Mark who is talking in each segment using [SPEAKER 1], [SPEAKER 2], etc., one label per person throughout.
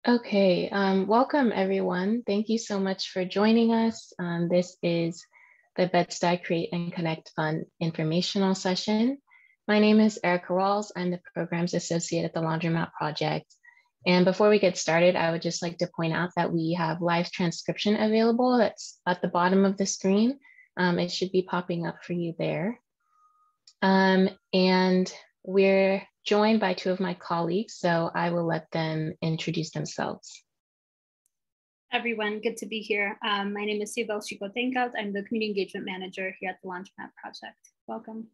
[SPEAKER 1] Okay, welcome everyone. Thank you so much for joining us. This is the Bed-Stuy Create and Connect Fund informational session. My name is Erica Rawls. I'm the Programs Associate at the Laundromat Project. And before we get started, I would just like to point out that we have live transcription available. That's at the bottom of the screen. It should be popping up for you there. And we're joined by two of my colleagues, so I will let them introduce themselves.
[SPEAKER 2] Everyone, good to be here. My name is Sibel Chicotencaut. I'm the Community Engagement Manager here at the Laundromat Project. Welcome.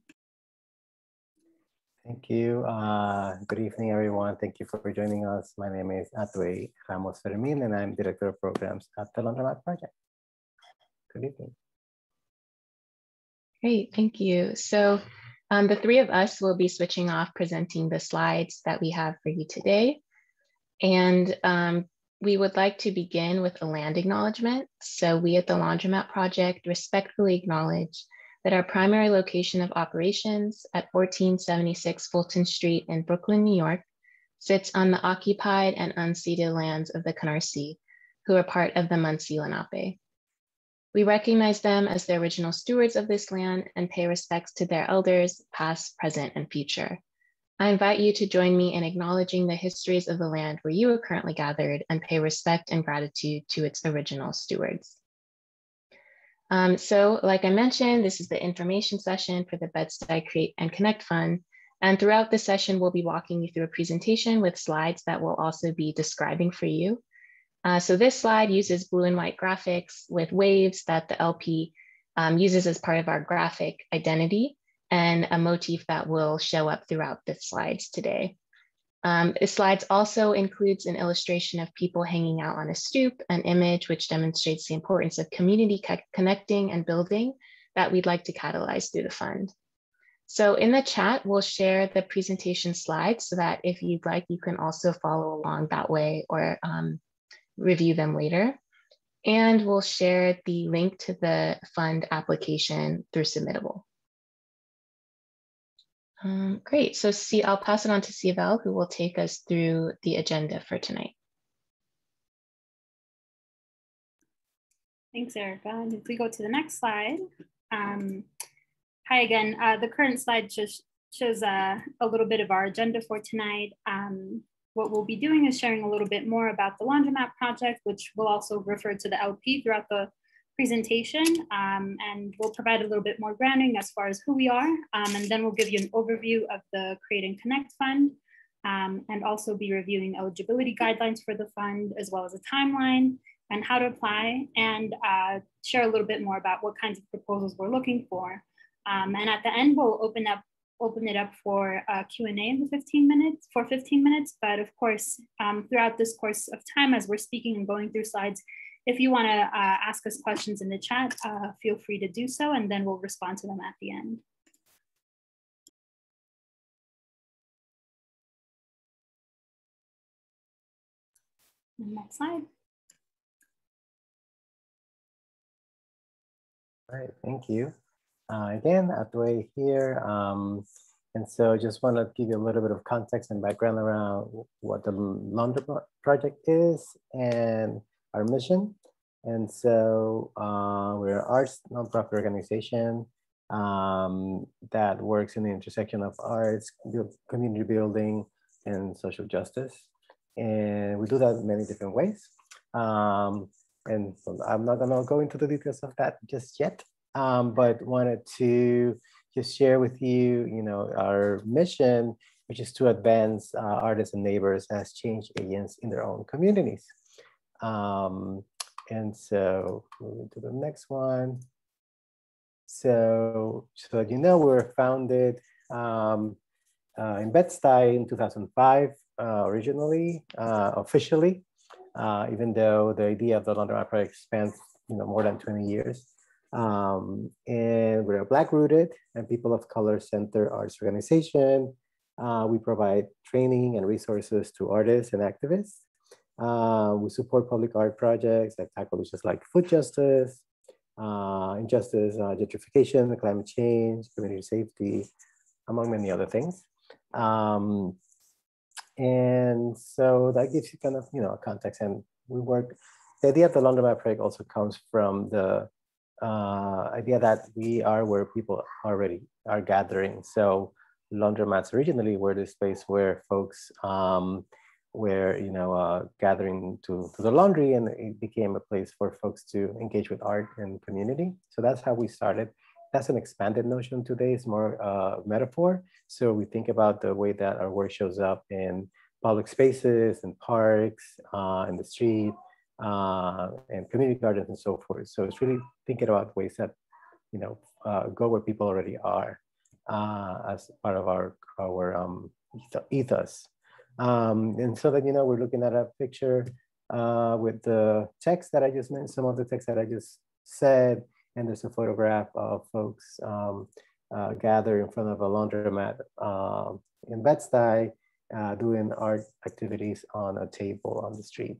[SPEAKER 3] Thank you. Good evening, everyone. Thank you for joining us. My name is Atue Ramos Fermin, and I'm Director of Programs at the Laundromat Project. Good evening.
[SPEAKER 1] Great, thank you. So the three of us will be switching off presenting the slides that we have for you today. And we would like to begin with a land acknowledgement. So we at the Laundromat Project respectfully acknowledge that our primary location of operations at 1476 Fulton Street in Brooklyn, New York, sits on the occupied and unceded lands of the Canarsie, who are part of the Munsee Lenape. We recognize them as the original stewards of this land and pay respects to their elders, past, present, and future. I invite you to join me in acknowledging the histories of the land where you are currently gathered and pay respect and gratitude to its original stewards. So like I mentioned, this is the information session for the Bed-Stuy Create and Connect Fund. And throughout the session, we'll be walking you through a presentation with slides that will also be describing for you. So this slide uses blue and white graphics with waves that the LP uses as part of our graphic identity and a motif that will show up throughout the slides today. The slides also includes an illustration of people hanging out on a stoop, an image which demonstrates the importance of community connecting and building that we'd like to catalyze through the fund. So in the chat, we'll share the presentation slides so that if you'd like, you can also follow along that way or review them later. And we'll share the link to the fund application through Submittable. Great, so I'll pass it on to Sibel, who will take us through the agenda for tonight.
[SPEAKER 2] Thanks, Erica. And if we go to the next slide. Hi again, the current slide just shows a little bit of our agenda for tonight. What we'll be doing is sharing a little bit more about the Laundromat Project, which will also refer to the LP throughout the presentation. And we'll provide a little bit more grounding as far as who we are. And then we'll give you an overview of the Create and Connect Fund, and also be reviewing eligibility guidelines for the fund, as well as a timeline and how to apply, and share a little bit more about what kinds of proposals we're looking for. And at the end, we'll open it up for Q&A in the 15 minutes. But of course, throughout this course of time, as we're speaking and going through slides, if you want to ask us questions in the chat, feel free to do so, and then we'll respond to them at the end. Next slide.
[SPEAKER 3] All right, thank you. Again, Atue here. And so just want to give you a little bit of context and background around what the Laundromat Project is and our mission. And so we're an arts nonprofit organization that works in the intersection of arts, community building, and social justice. And we do that in many different ways. And so I'm not gonna go into the details of that just yet, but wanted to just share with you, our mission, which is to advance artists and neighbors as change agents in their own communities. And so moving to the next one. So you know, we were founded in Bed-Stuy in 2005, originally, officially, even though the idea of the Laundromat Project spans more than 20 years. And we're a Black-rooted and people of color centered arts organization. We provide training and resources to artists and activists. We support public art projects that tackle issues like food justice, injustice, gentrification, climate change, community safety, among many other things. And so that gives you kind of, a context. And the idea of the Laundromat project also comes from the idea that we are where people already are gathering. So laundromats originally were this place where folks were, gathering to the laundry, and it became a place for folks to engage with art and community. So that's how we started. That's an expanded notion today. It's more metaphor. So we think about the way that our work shows up in public spaces and parks, in the street, and community gardens and so forth. So it's really thinking about ways that, go where people already are as part of our ethos. And so that, we're looking at a picture with the text that I just mentioned, some of the text that I just said, and there's a photograph of folks gathered in front of a laundromat in Bed-Stuy doing art activities on a table on the street.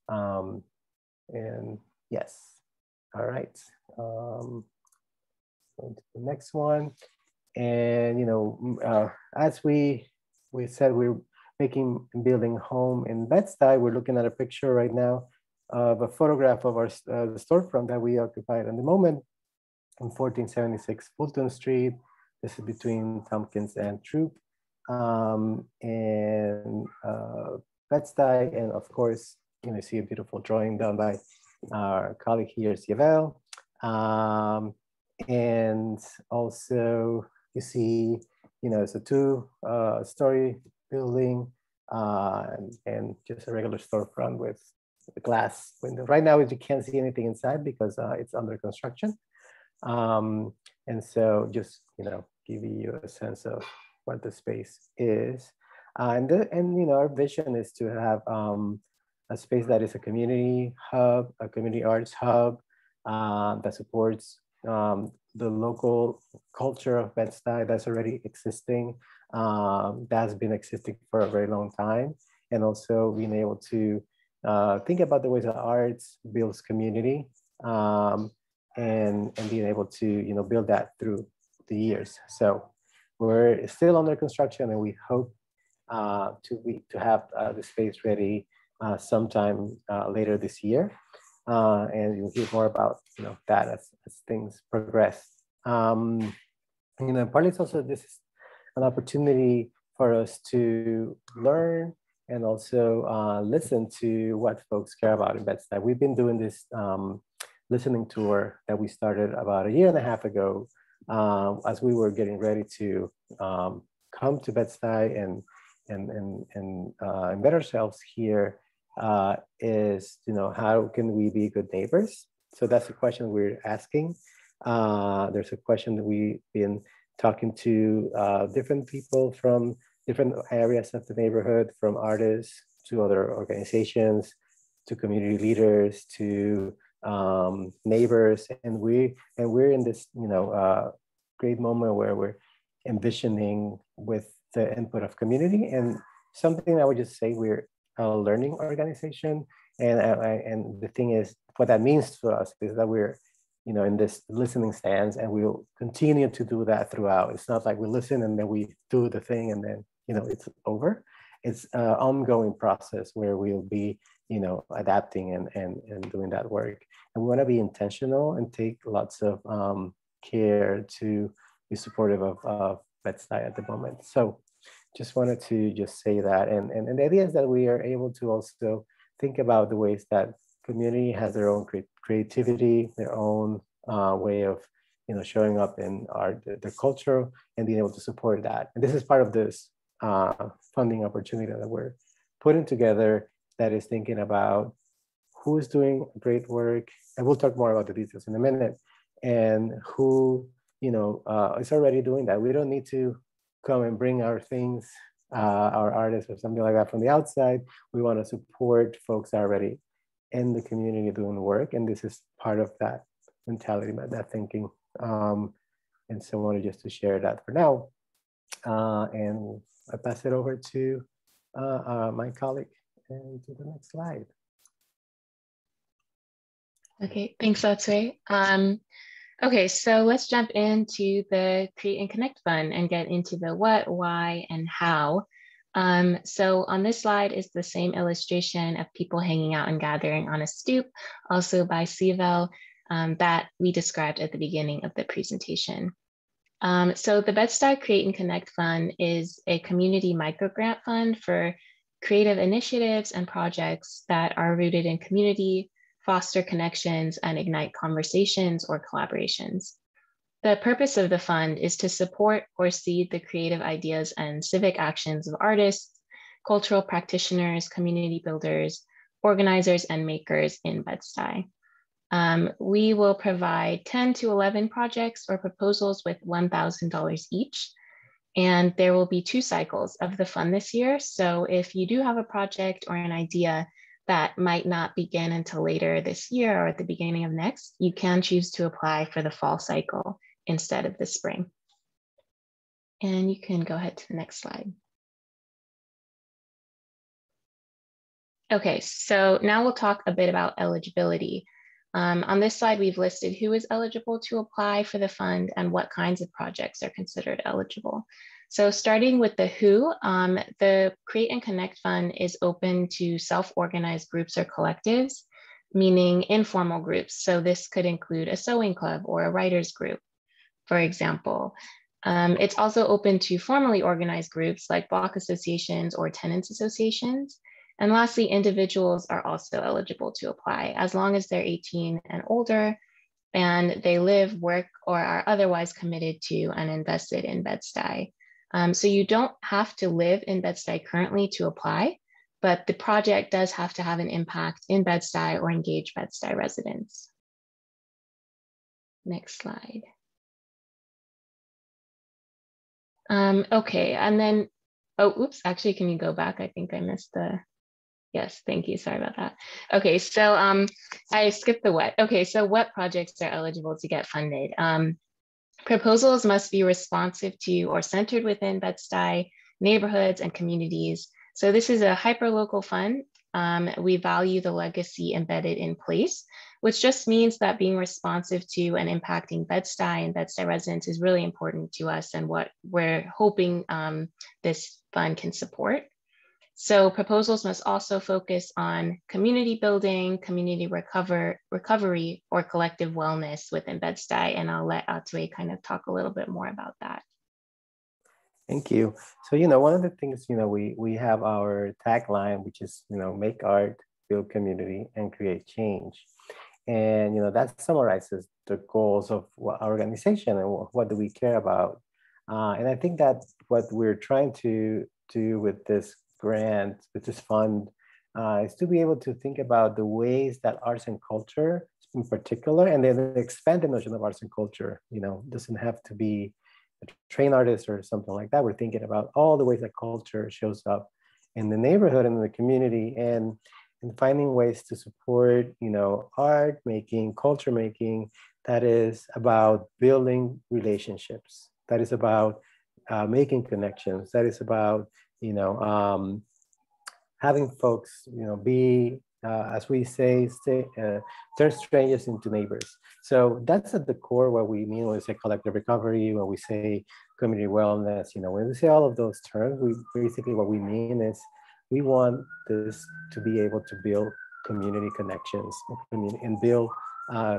[SPEAKER 3] And yes, all right. Going to the next one. And, as we said, we're building home in Bed-Stuy. We're looking at a picture right now of a photograph of our the storefront that we occupied at the moment in 1476 Fulton Street. This is between Tompkins and Troop. And Bed-Stuy, and of course, you see a beautiful drawing done by our colleague here, Sievel. And also you see, it's a two-story building and just a regular storefront with a glass window. Right now, you can't see anything inside because it's under construction. And so just, give you a sense of what the space is. And our vision is to have a space that is a community hub, a community arts hub that supports the local culture of Bed-Stuy that's already existing, that's been existing for a very long time. And also being able to think about the ways that arts builds community and being able to, build that through the years. So we're still under construction, and we hope to have the space ready sometime later this year. And you'll hear more about that as things progress. Partly it's also, this is an opportunity for us to learn and also listen to what folks care about in Bed-Stuy. We've been doing this listening tour that we started about a year and a half ago as we were getting ready to come to Bed-Stuy and embed ourselves here. Is, how can we be good neighbors? So that's the question we're asking. There's a question that we've been talking to different people from different areas of the neighborhood, from artists to other organizations, to community leaders, to neighbors. And we're in this, great moment where we're envisioning with the input of community. And something I would just say, we're a learning organization. And the thing is, what that means to us is that we're, in this listening stance, and we'll continue to do that throughout. It's not like we listen and then we do the thing and then, it's over. It's an ongoing process where we'll be, adapting and doing that work. And we want to be intentional and take lots of care to be supportive of Bed-Stuy at the moment. So just wanted to just say that. And the idea is that we are able to also think about the ways that community has their own creativity, their own way of, showing up in art, their culture, and being able to support that. And this is part of this funding opportunity that we're putting together, that is thinking about who's doing great work. And we'll talk more about the details in a minute, and who, is already doing that. We don't need to come and bring our things, our artists or something like that from the outside. We want to support folks already in the community doing work. And this is part of that mentality, that thinking. And so I wanted just to share that for now. And I pass it over to my colleague, and to the next slide.
[SPEAKER 1] Okay, thanks, Otsue. Okay, so let's jump into the Create and Connect Fund and get into the what, why, and how. So on this slide is the same illustration of people hanging out and gathering on a stoop, also by Sivel, that we described at the beginning of the presentation. So the BedStuy Create and Connect Fund is a community microgrant fund for creative initiatives and projects that are rooted in community, foster connections, and ignite conversations or collaborations. The purpose of the fund is to support or seed the creative ideas and civic actions of artists, cultural practitioners, community builders, organizers, and makers in Bed-Stuy. We will provide 10 to 11 projects or proposals with $1,000 each. And there will be 2 cycles of the fund this year. So if you do have a project or an idea that might not begin until later this year or at the beginning of next, you can choose to apply for the fall cycle instead of the spring. And you can go ahead to the next slide. Okay, so now we'll talk a bit about eligibility. On this slide, we've listed who is eligible to apply for the fund and what kinds of projects are considered eligible. So starting with the who, the Create and Connect Fund is open to self-organized groups or collectives, meaning informal groups. So this could include a sewing club or a writers group, for example. It's also open to formally organized groups like block associations or tenants associations. And lastly, individuals are also eligible to apply as long as they're 18 and older and they live, work, or are otherwise committed to and invested in Bed-Stuy. So you don't have to live in Bed-Stuy currently to apply, but the project does have to have an impact in Bed-Stuy or engage Bed-Stuy residents. Next slide. Okay, and then, oh, oops, actually, can you go back? I think I missed the, yes, thank you, sorry about that. Okay, so I skipped the what. Okay, so what projects are eligible to get funded? Proposals must be responsive to or centered within Bed-Stuy neighborhoods and communities. So this is a hyperlocal fund. We value the legacy embedded in place, which just means that being responsive to and impacting Bed-Stuy and Bed-Stuy residents is really important to us and what we're hoping this fund can support. So proposals must also focus on community building, community recovery, or collective wellness within Bed-Stuy. And I'll let Atue kind of talk a little bit more about that.
[SPEAKER 3] Thank you. So, one of the things, we have our tagline, which is, make art, build community, and create change. And, that summarizes the goals of our organization and what do we care about. And I think that what we're trying to do with this grant, with this fund, is to be able to think about the ways that arts and culture in particular, and then expand the notion of arts and culture, doesn't have to be a trained artist or something like that. We're thinking about all the ways that culture shows up in the neighborhood and in the community, and finding ways to support, art making, culture making, that is about building relationships, that is about making connections, that is about, having folks, be, as we say, turn strangers into neighbors. So that's at the core what we mean when we say collective recovery, when we say community wellness, when we say all of those terms, we basically what we mean is we want this to be able to build community connections and build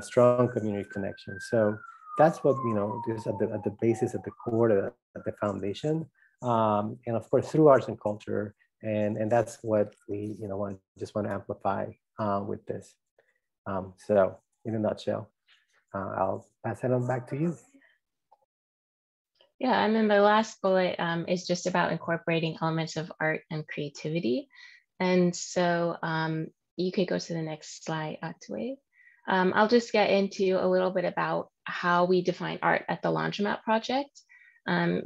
[SPEAKER 3] strong community connections. So that's what, is at the basis, at the core, at the foundation. And of course, through arts and culture, and that's what we just want to amplify with this. So in a nutshell, I'll pass it on back to you.
[SPEAKER 1] Yeah, and then the last bullet is just about incorporating elements of art and creativity. And so you could go to the next slide, Atue. I'll just get into a little bit about how we define art at the Laundromat project.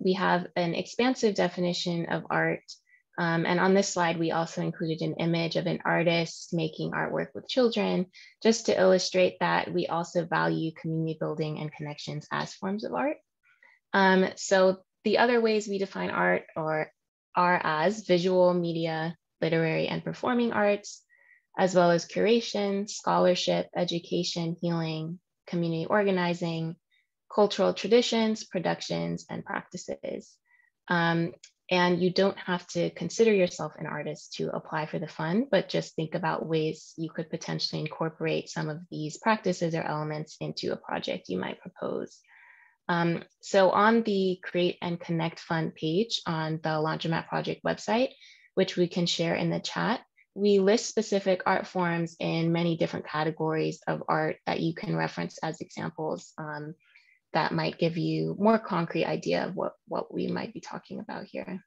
[SPEAKER 1] We have an expansive definition of art. And on this slide, we also included an image of an artist making artwork with children, just to illustrate that we also value community building and connections as forms of art. So the other ways we define art are as visual, media, literary, and performing arts, as well as curation, scholarship, education, healing, community organizing, cultural traditions, productions, and practices. And you don't have to consider yourself an artist to apply for the fund, but just think about ways you could potentially incorporate some of these practices or elements into a project you might propose. So on the Create and Connect Fund page on the Laundromat project website, which we can share in the chat, we list specific art forms in many different categories of art that you can reference as examples that might give you more concrete idea of what we might be talking about here.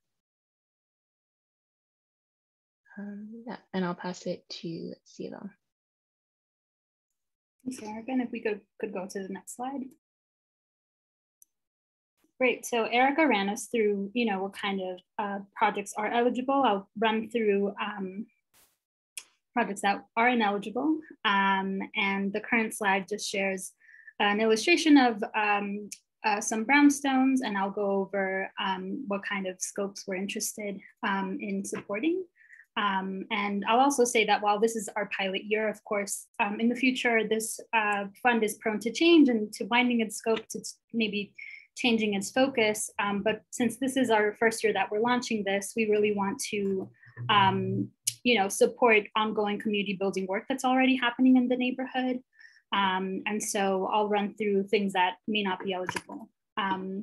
[SPEAKER 1] Yeah, and I'll pass it to Silo.
[SPEAKER 2] So again, if we could go to the next slide. Great, so Erica ran us through, what kind of projects are eligible. I'll run through projects that are ineligible. And the current slide just shares an illustration of some brownstones, and I'll go over what kind of scopes we're interested in supporting. And I'll also say that while this is our pilot year, of course, in the future, this fund is prone to change and to winding its scope, to maybe changing its focus. But since this is our first year that we're launching this, we really want to support ongoing community building work that's already happening in the neighborhood. And so I'll run through things that may not be eligible.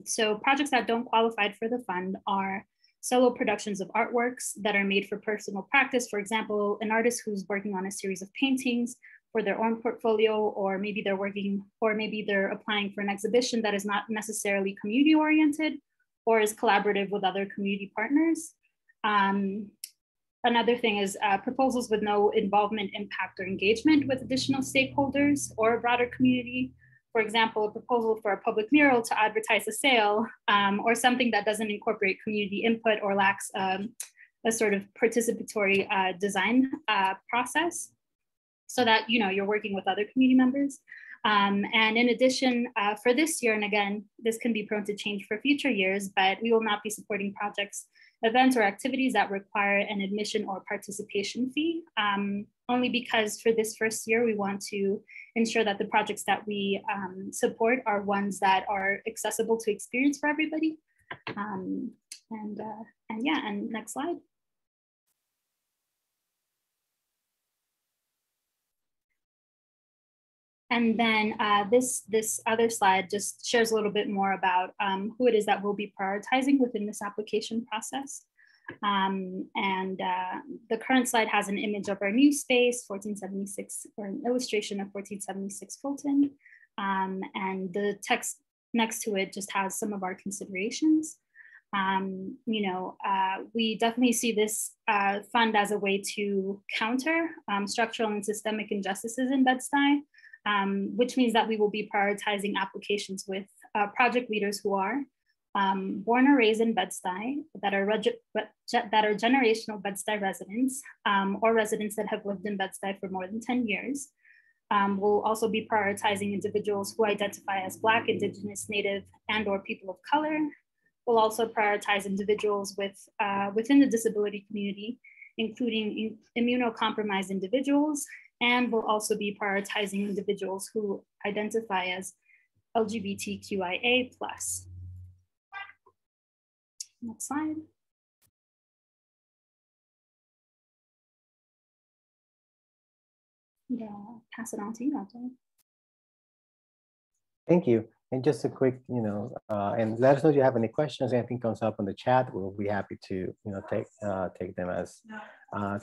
[SPEAKER 2] So projects that don't qualify for the fund are solo productions of artworks that are made for personal practice. For example, an artist who's working on a series of paintings for their own portfolio, or maybe they're applying for an exhibition that is not necessarily community oriented or is collaborative with other community partners. Another thing is proposals with no involvement, impact, or engagement with additional stakeholders or a broader community. For example, a proposal for a public mural to advertise a sale, or something that doesn't incorporate community input or lacks a sort of participatory design process, so that you're working with other community members. And in addition, for this year, and again, this can be prone to change for future years, but we will not be supporting projects, events, or activities that require an admission or participation fee, only because for this first year, we want to ensure that the projects that we support are ones that are accessible to experience for everybody. And next slide. And then this other slide just shares a little bit more about who it is that we'll be prioritizing within this application process. The current slide has an image of our new space, 1476, or an illustration of 1476 Fulton. And the text next to it just has some of our considerations. We definitely see this fund as a way to counter structural and systemic injustices in Bed-Stuy. Which means that we will be prioritizing applications with project leaders who are born or raised in Bed-Stuy, that are generational Bed-Stuy residents, or residents that have lived in Bed-Stuy for more than 10 years. We'll also be prioritizing individuals who identify as Black, Indigenous, Native, and/or people of color. We'll also prioritize individuals within the disability community, including immunocompromised individuals. And we'll also be prioritizing individuals who identify as LGBTQIA+. Next slide. Yeah, pass it on to you, Abdul.
[SPEAKER 3] Thank you. And just a quick, and let us know if you have any questions. Anything comes up in the chat, we'll be happy to, take them as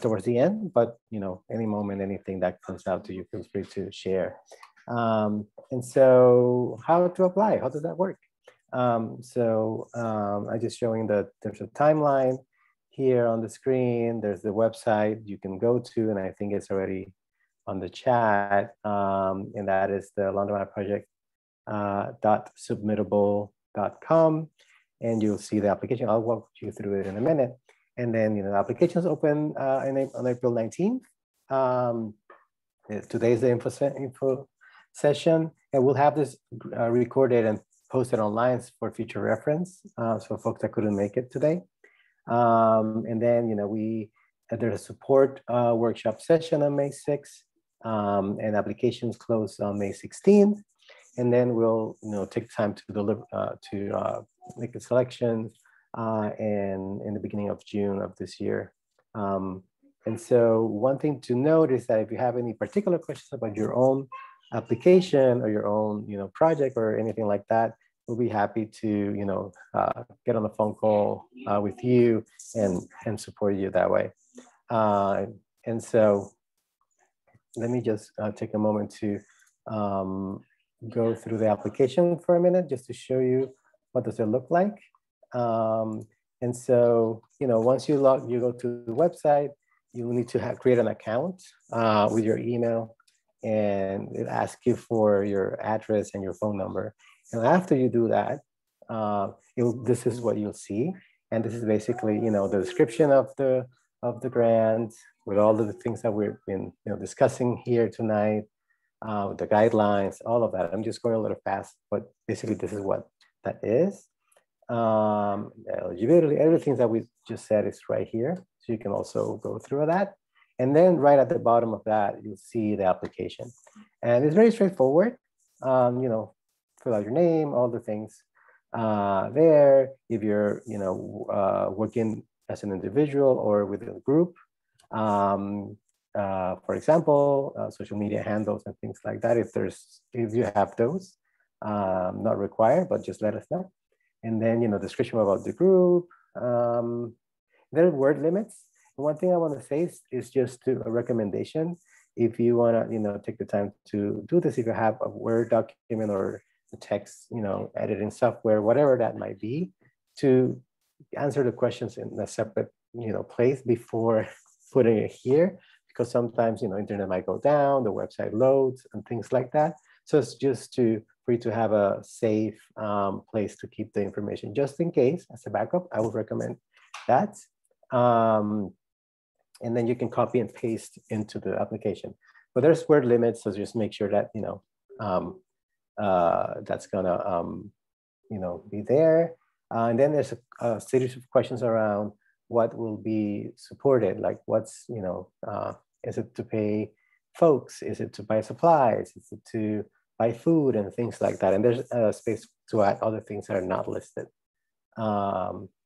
[SPEAKER 3] towards the end. But any moment, anything that comes out to you, feel free to share. And so, how to apply? How does that work? I'm just showing there's a timeline here on the screen. There's the website you can go to, and I think it's already on the chat, and that is the Laundromat project. .submittable.com, and you'll see the application. I'll walk you through it in a minute. And then the applications open on April 19th. Today's the info session, and we'll have this recorded and posted online for future reference. So folks that couldn't make it today. And then there's a support workshop session on May 6th, and applications close on May 16th. And then we'll take time to deliver, make a selection and in the beginning of June of this year. And so one thing to note is that if you have any particular questions about your own application or your own project or anything like that, we'll be happy to get on a phone call with you and support you that way. And so let me just take a moment to go through the application for a minute just to show you what does it look like. And so, once you go to the website, you will need to create an account with your email, and it asks you for your address and your phone number. And after you do that, this is what you'll see. And this is basically, the description of the grant with all of the things that we've been discussing here tonight, the guidelines, all of that. I'm just going a little fast, but basically this is what that is. Eligibility, everything that we just said is right here. So you can also go through that. And then right at the bottom of that, you'll see the application. And it's very straightforward. Fill out your name, all the things there. If you're, working as an individual or within a group, for example, social media handles and things like that. If you have those, not required, but just let us know. And then, description about the group. There are word limits. One thing I want to say is just a recommendation. If you want to, take the time to do this, if you have a Word document or a text, editing software, whatever that might be, to answer the questions in a separate, place before putting it here, because sometimes, internet might go down, the website loads and things like that. So it's just for you to have a safe place to keep the information, just in case, as a backup. I would recommend that. And then you can copy and paste into the application. But there's word limits, so just make sure that that's gonna be there. And then there's a series of questions around what will be supported, like what's is it to pay folks? Is it to buy supplies? Is it to buy food and things like that? And there's a space to add other things that are not listed.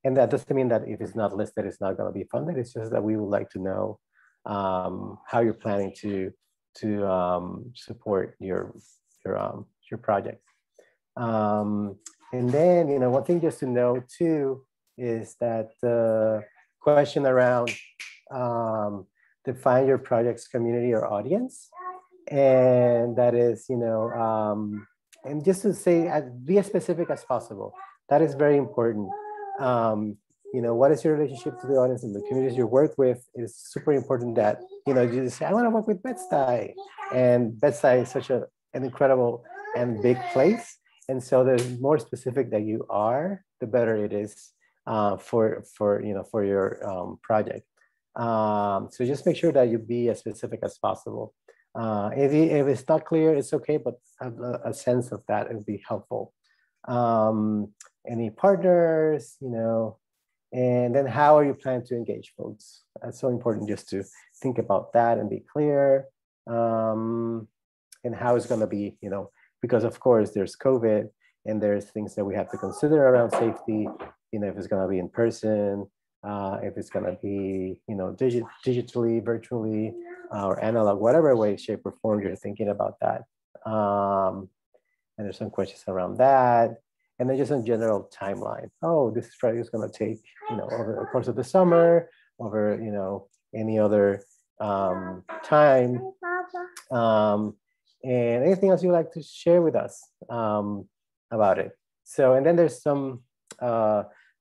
[SPEAKER 3] And that doesn't mean that if it's not listed, it's not going to be funded. It's just that we would like to know how you're planning to support your project. And then, one thing just to know too is that the question around define your project's community or audience, and that is, and just to say, be as specific as possible. That is very important. What is your relationship to the audience and the communities you work with? Is super important that, you just say, I want to work with Bed-Stuy. And Bed-Stuy is such an incredible and big place. And so the more specific that you are, the better it is for your project. So just make sure that you be as specific as possible. If it's not clear, it's okay, but a sense of that would be helpful. Any partners, and then how are you planning to engage folks? That's so important just to think about that and be clear. And how it's going to be, because of course there's COVID and there's things that we have to consider around safety, if it's going to be in person, if it's going to be, digitally, virtually, or analog, whatever way, shape, or form you're thinking about that. And there's some questions around that. And then just a general timeline. Oh, this project is going to take, over the course of the summer, over, any other time. And anything else you'd like to share with us about it. So, and then there's some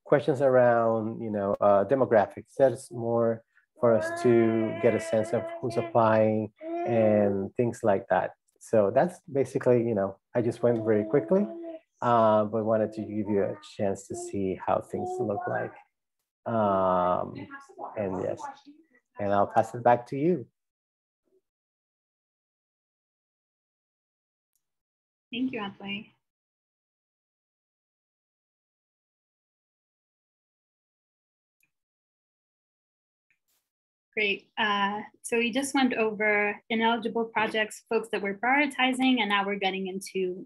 [SPEAKER 3] questions around, demographics. That's more for us to get a sense of who's applying and things like that. So that's basically, I just went very quickly. But wanted to give you a chance to see how things look like. And yes, and I'll pass it back to you.
[SPEAKER 2] Thank you, Anthony. Great. So we just went over ineligible projects, folks that we're prioritizing, and now we're getting into,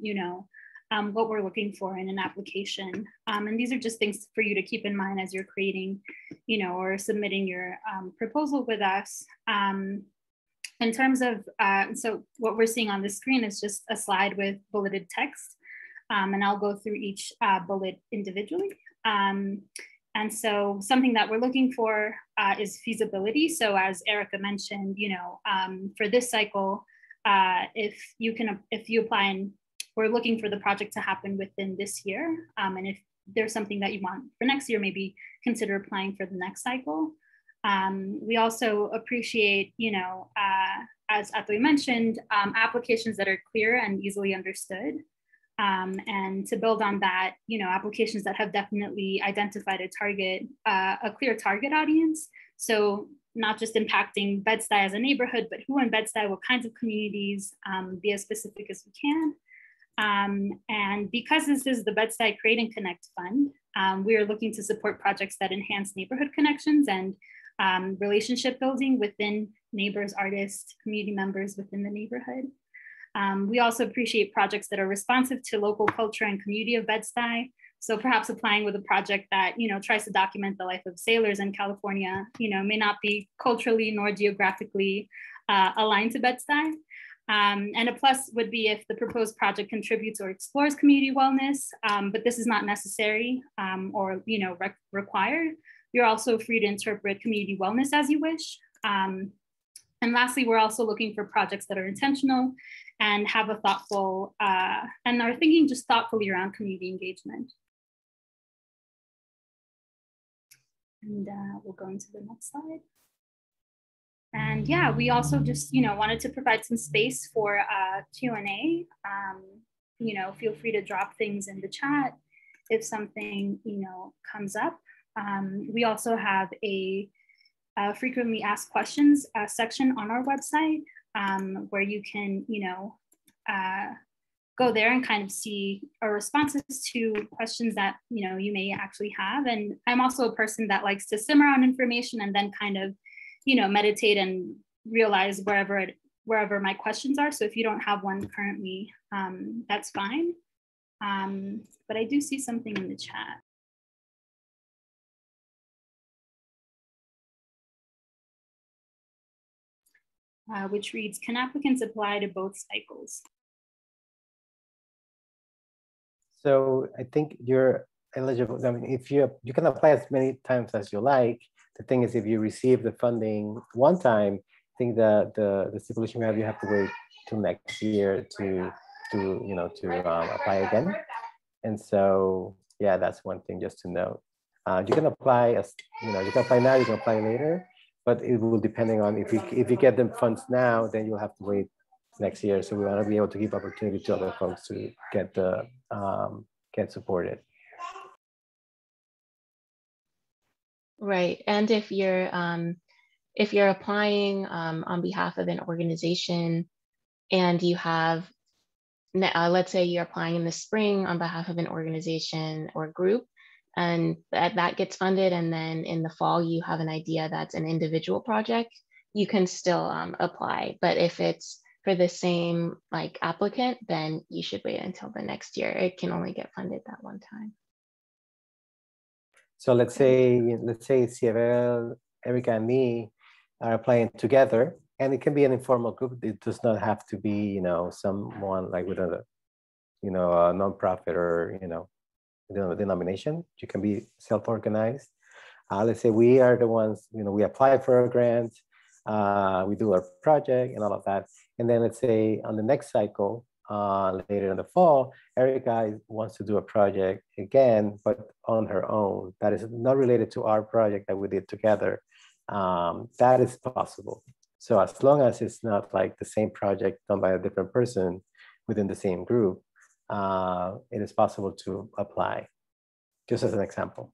[SPEAKER 2] what we're looking for in an application. And these are just things for you to keep in mind as you're creating, or submitting your proposal with us. In terms of, so what we're seeing on the screen is just a slide with bulleted text. And I'll go through each bullet individually. And so something that we're looking for is feasibility. So as Erica mentioned, for this cycle, if you apply, and we're looking for the project to happen within this year. And if there's something that you want for next year, maybe consider applying for the next cycle. We also appreciate, as Atoy mentioned, applications that are clear and easily understood. And to build on that, applications that have definitely identified a clear target audience. So not just impacting Bed-Stuy as a neighborhood, but who in Bed-Stuy, what kinds of communities, be as specific as we can. And because this is the Bed-Stuy Create and Connect Fund, we are looking to support projects that enhance neighborhood connections and relationship building within neighbors, artists, community members within the neighborhood. We also appreciate projects that are responsive to local culture and community of Bed-Stuy. So perhaps applying with a project that, tries to document the life of sailors in California, may not be culturally nor geographically aligned to Bed-Stuy. And a plus would be if the proposed project contributes or explores community wellness, but this is not necessary or required. You're also free to interpret community wellness as you wish. And lastly, we're also looking for projects that are intentional and have a thoughtful, and are thinking just thoughtfully around community engagement. And we'll go into the next slide. And yeah, we also just, wanted to provide some space for Q&A. Feel free to drop things in the chat if something, comes up. We also have a frequently asked questions section on our website where you can, go there and kind of see our responses to questions that, you may actually have. And I'm also a person that likes to simmer on information and then kind of, meditate and realize wherever my questions are. So if you don't have one currently, that's fine. But I do see something in the chat. Which reads, can applicants apply to both cycles?
[SPEAKER 3] So I think you're eligible. I mean, if you can apply as many times as you like. The thing is, if you receive the funding one time, I think that the stipulation we have, you have to wait till next year to apply again. And so, yeah, that's one thing just to note. You can apply you can apply now, you can apply later, but it will depending on if you get them funds now, then you'll have to wait next year. So we want to be able to give opportunity to other folks to get supported.
[SPEAKER 1] Right, and if you're applying on behalf of an organization, and you have, let's say you're applying in the spring on behalf of an organization or group, and that gets funded, and then in the fall you have an idea that's an individual project, you can still apply. But if it's for the same applicant, then you should wait until the next year. It can only get funded that one time.
[SPEAKER 3] So let's say Sierra, Erica, and me are applying together, and it can be an informal group. It does not have to be, someone with a nonprofit or denomination. You can be self-organized. Let's say we are the ones, we apply for a grant, we do our project and all of that, and then let's say on the next cycle, later in the fall, Erica wants to do a project again, but on her own. That is not related to our project that we did together. That is possible. So as long as it's not the same project done by a different person within the same group, it is possible to apply, just as an example.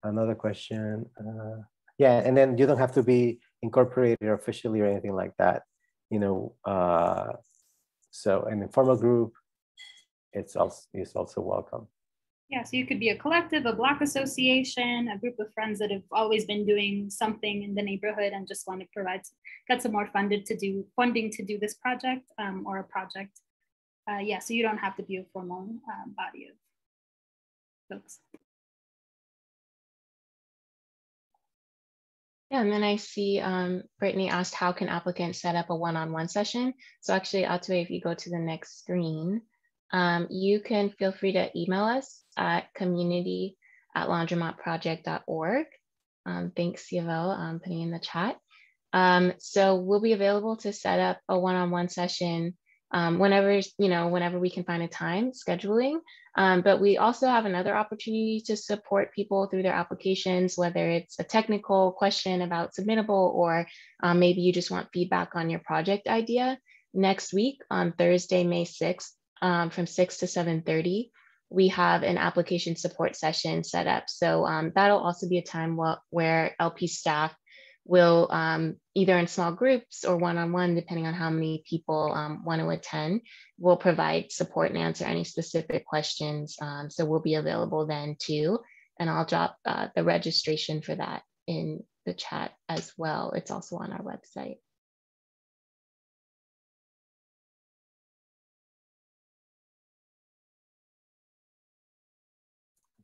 [SPEAKER 3] Another question. Yeah, and then you don't have to be incorporated officially or anything like that. So an informal group, is also welcome.
[SPEAKER 2] Yeah, so you could be a collective, a block association, a group of friends that have always been doing something in the neighborhood and just want to get some more funding to do this project or a project yeah, so you don't have to be a formal body of folks.
[SPEAKER 1] Yeah, and then I see Brittany asked, how can applicants set up a one-on-one session? So actually, Atue, if you go to the next screen, you can feel free to email us at community@laundromatproject.org. Thanks, Yvel, putting in the chat. So we'll be available to set up a one-on-one session whenever we can find a time, scheduling. But we also have another opportunity to support people through their applications, whether it's a technical question about submittable, or maybe you just want feedback on your project idea. Next week on Thursday, May 6th, from 6 to 7:30, we have an application support session set up. So that'll also be a time where LP staff will either in small groups or one-on-one, depending on how many people want to attend, will provide support and answer any specific questions. So we'll be available then too. And I'll drop the registration for that in the chat as well. It's also on our website.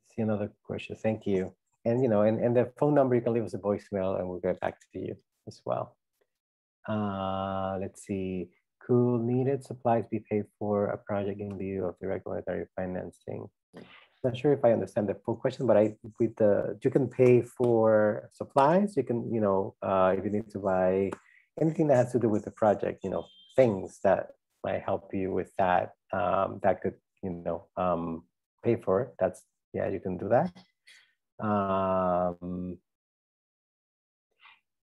[SPEAKER 3] See another question. Thank you. And and the phone number, you can leave us a voicemail and we'll get back to you as well. Let's see. Could needed supplies be paid for a project in lieu of the regulatory financing? Not sure if I understand the full question, but you can pay for supplies. You can, if you need to buy anything that has to do with the project, things that might help you with that, that could, pay for it. Yeah, you can do that.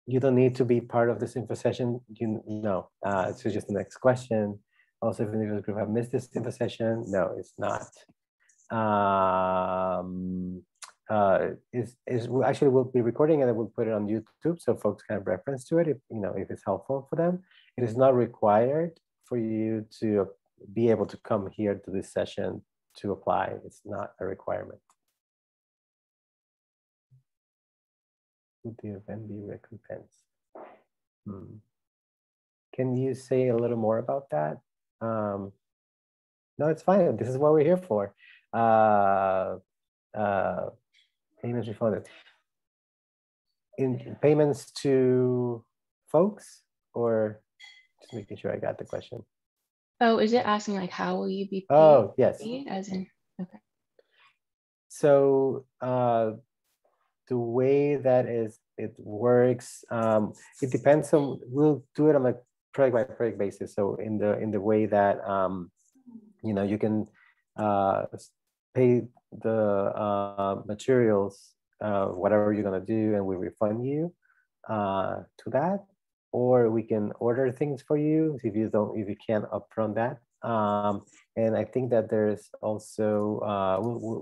[SPEAKER 3] You don't need to be part of this info session. So just the next question. Also, if individuals group have missed this info session, no, it's not. Actually, we'll be recording and then we'll put it on YouTube so folks can have reference to it if it's helpful for them. It is not required for you to be able to come here to this session to apply. It's not a requirement. Would the event be recompensed? Can you say a little more about that? No, it's fine. This is what we're here for. Payments refunded. In payments to folks, or just making sure I got the question.
[SPEAKER 1] Oh, is it asking like how will you be paid?
[SPEAKER 3] Oh, yes.
[SPEAKER 1] As in, okay.
[SPEAKER 3] So the way that it works, it depends on, we'll do it on a project by project basis. So in the way that you can pay the materials, whatever you're gonna do, and we refund you to that, or we can order things for you if you can't upfront that. And I think that there's also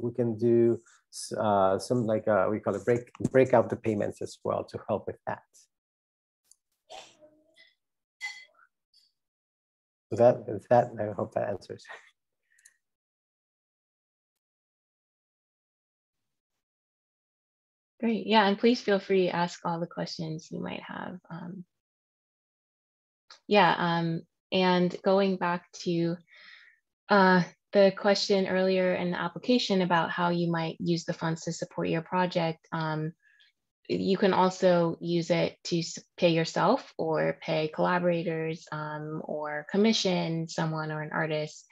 [SPEAKER 3] we can do some we call it break out the payments as well to help with that. So I hope that answers.
[SPEAKER 1] Great. Yeah, and please feel free to ask all the questions you might have. And going back to the question earlier in the application about how you might use the funds to support your project, you can also use it to pay yourself or pay collaborators or commission someone or an artist.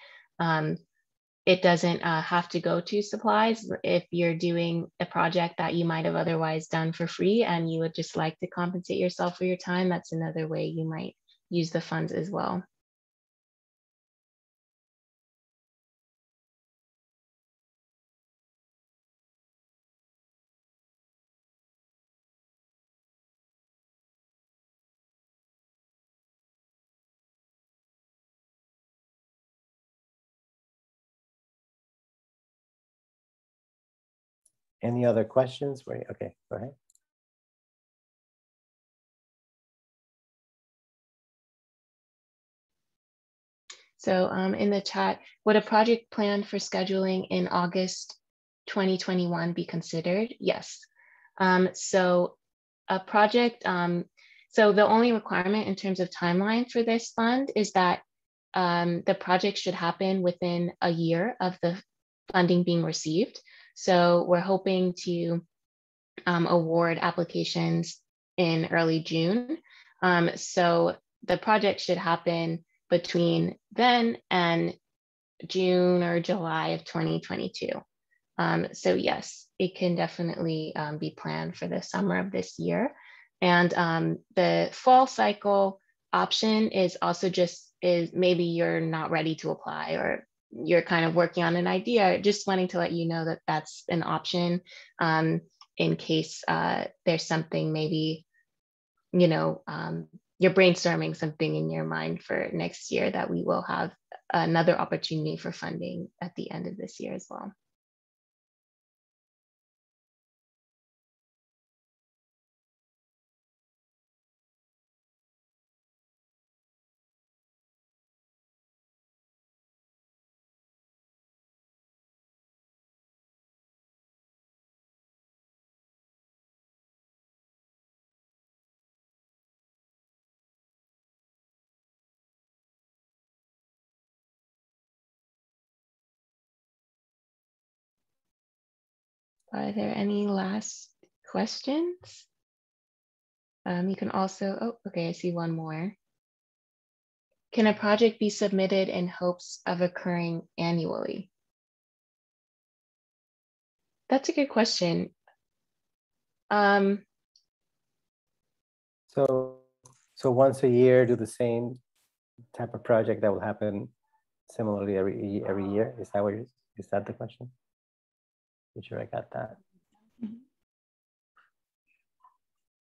[SPEAKER 1] It doesn't have to go to supplies. If you're doing a project that you might have otherwise done for free and you would just like to compensate yourself for your time, that's another way you might use the funds as well.
[SPEAKER 3] Any other questions? Okay, go ahead.
[SPEAKER 1] So in the chat, would a project plan for scheduling in August 2021 be considered? Yes. So a project, so the only requirement in terms of timeline for this fund is that the project should happen within a year of the funding being received. So we're hoping to award applications in early June. So the project should happen between then and June or July of 2022. So yes, it can definitely be planned for the summer of this year. And the fall cycle option is also is maybe you're not ready to apply, or you're kind of working on an idea, just wanting to let you know that that's an option in case there's something maybe, you know, you're brainstorming something in your mind for next year, that we will have another opportunity for funding at the end of this year as well. Are there any last questions? You can also, oh, okay, I see one more. Can a project be submitted in hopes of occurring annually? That's a good question.
[SPEAKER 3] So once a year, do the same type of project that will happen similarly every year? Is that what is that the question? I'm sure I got that.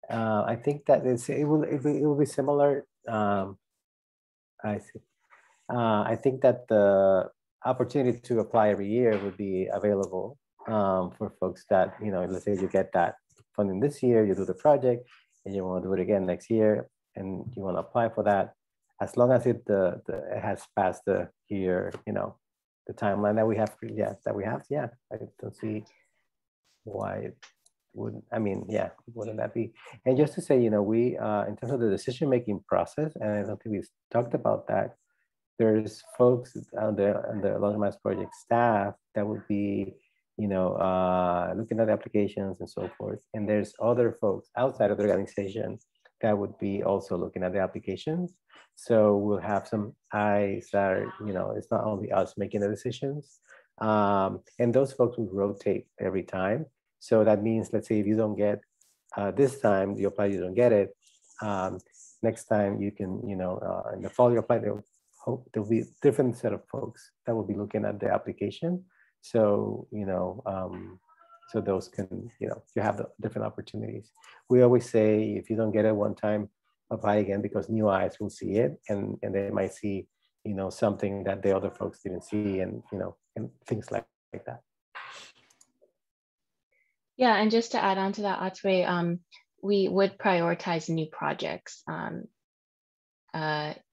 [SPEAKER 3] I think that it will be similar. I see. I think that the opportunity to apply every year would be available for folks that, you know, let's say you get that funding this year, you do the project, and you want to do it again next year, and you want to apply for that. As long as it has passed the year, you know, the timeline that we have, yeah, I don't see why it wouldn't. I mean, yeah, wouldn't that be? And just to say, you know, we in terms of the decision-making process, and I don't think we've talked about that, there's folks on the Laundromat project staff that would be, you know, looking at the applications and so forth. And there's other folks outside of the organization that would be also looking at the applications. So we'll have some eyes that are, you know, it's not only us making the decisions. And those folks will rotate every time. So that means, let's say if you don't get this time, you apply, you don't get it. Next time you can, you know, in the fall you apply, there'll be a different set of folks that will be looking at the application. So, you know, so those can, you know, you have the different opportunities. We always say, if you don't get it one time, apply again, because new eyes will see it, and they might see, you know, something that the other folks didn't see, and, you know, and things like that.
[SPEAKER 1] Yeah, and just to add on to that, Atwe, we would prioritize new projects.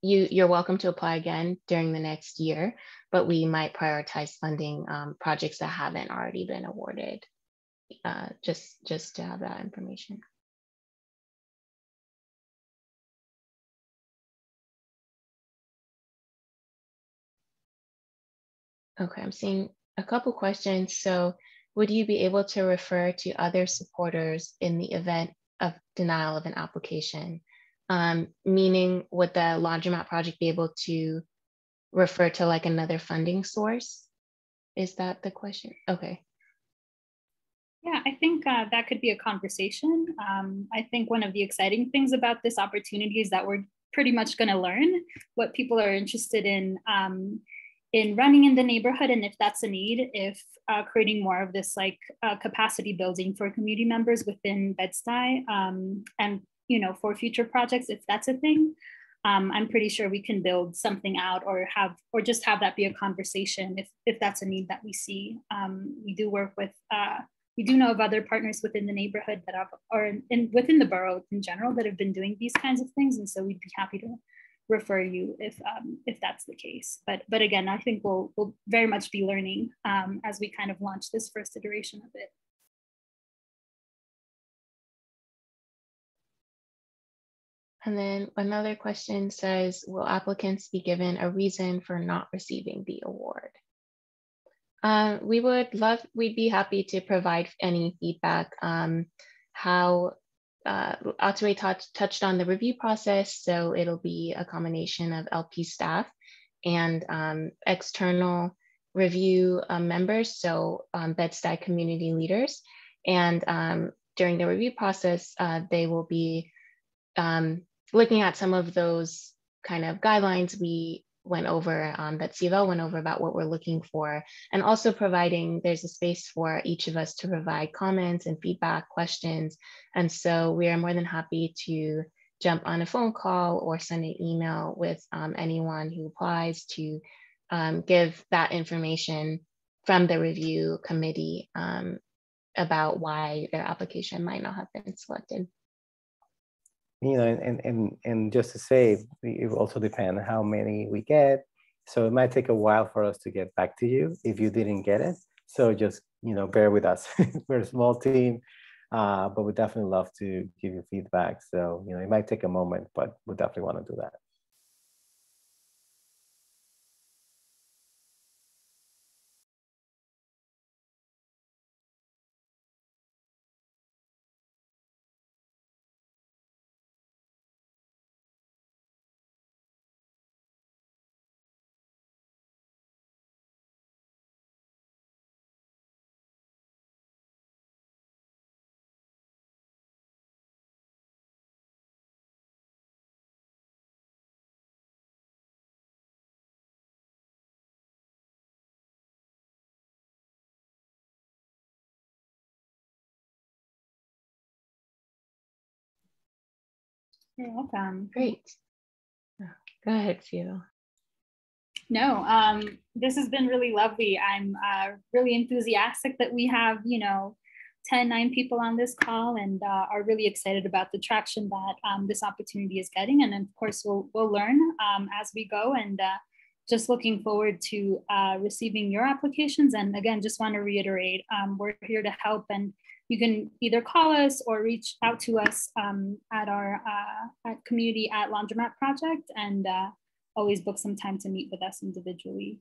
[SPEAKER 1] You're welcome to apply again during the next year, but we might prioritize funding projects that haven't already been awarded, just to have that information. Okay, I'm seeing a couple questions. So would you be able to refer to other supporters in the event of denial of an application? Meaning, would the Laundromat project be able to refer to like another funding source? Is that the question? Okay.
[SPEAKER 2] Yeah, I think that could be a conversation. I think one of the exciting things about this opportunity is that we're pretty much going to learn what people are interested in running in the neighborhood, and if that's a need, if creating more of this like capacity building for community members within Bed-Stuy, and, you know, for future projects, if that's a thing. I'm pretty sure we can build something out, or just have that be a conversation if that's a need that we see. We do work with, we do know of other partners within the neighborhood that within the borough in general that have been doing these kinds of things, and so we'd be happy to refer you if that's the case. But again, I think we'll very much be learning as we kind of launch this first iteration of it.
[SPEAKER 1] And then another question says, will applicants be given a reason for not receiving the award? We'd be happy to provide any feedback. How Atue touched on the review process, so it'll be a combination of LP staff and external review members, so BedStuy community leaders. And during the review process, they will be looking at some of those kind of guidelines we went over, that CFL went over about what we're looking for, and also providing, there's a space for each of us to provide comments and feedback, questions. And so we are more than happy to jump on a phone call or send an email with anyone who applies to give that information from the review committee about why their application might not have been selected.
[SPEAKER 3] You know, and just to say, it will also depend on how many we get. So it might take a while for us to get back to you if you didn't get it. So just, you know, bear with us. We're a small team, but we definitely love to give you feedback. So, you know, it might take a moment, but we definitely want to do that.
[SPEAKER 2] You're welcome.
[SPEAKER 1] Great. Go ahead, Theo.
[SPEAKER 2] No, this has been really lovely. I'm really enthusiastic that we have, you know, 9 people on this call, and are really excited about the traction that this opportunity is getting. And of course, we'll learn as we go, and just looking forward to receiving your applications. And again, just want to reiterate, we're here to help, and you can either call us or reach out to us at our at community at Laundromat Project, and always book some time to meet with us individually.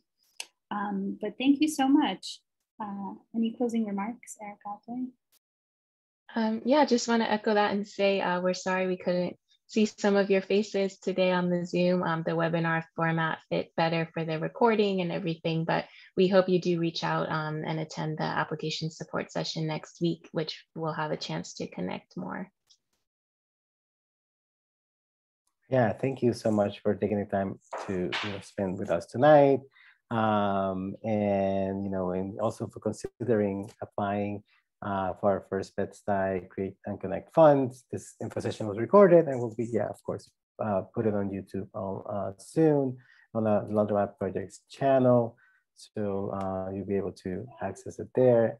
[SPEAKER 2] But thank you so much. Any closing remarks, Erica?
[SPEAKER 1] Yeah, just want to echo that and say we're sorry we couldn't see some of your faces today on the Zoom. The webinar format fit better for the recording and everything, but we hope you do reach out and attend the application support session next week, which we'll have a chance to connect more.
[SPEAKER 3] Yeah, thank you so much for taking the time to spend with us tonight, and and also for considering applying for our first BedStuy Create and Connect funds. This info session was recorded and will be, of course, put it on YouTube soon on the Laundromat Project's channel, so you'll be able to access it there.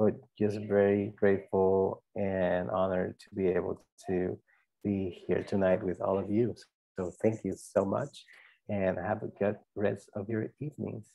[SPEAKER 3] But just very grateful and honored to be able to be here tonight with all of you. So thank you so much, and have a good rest of your evenings.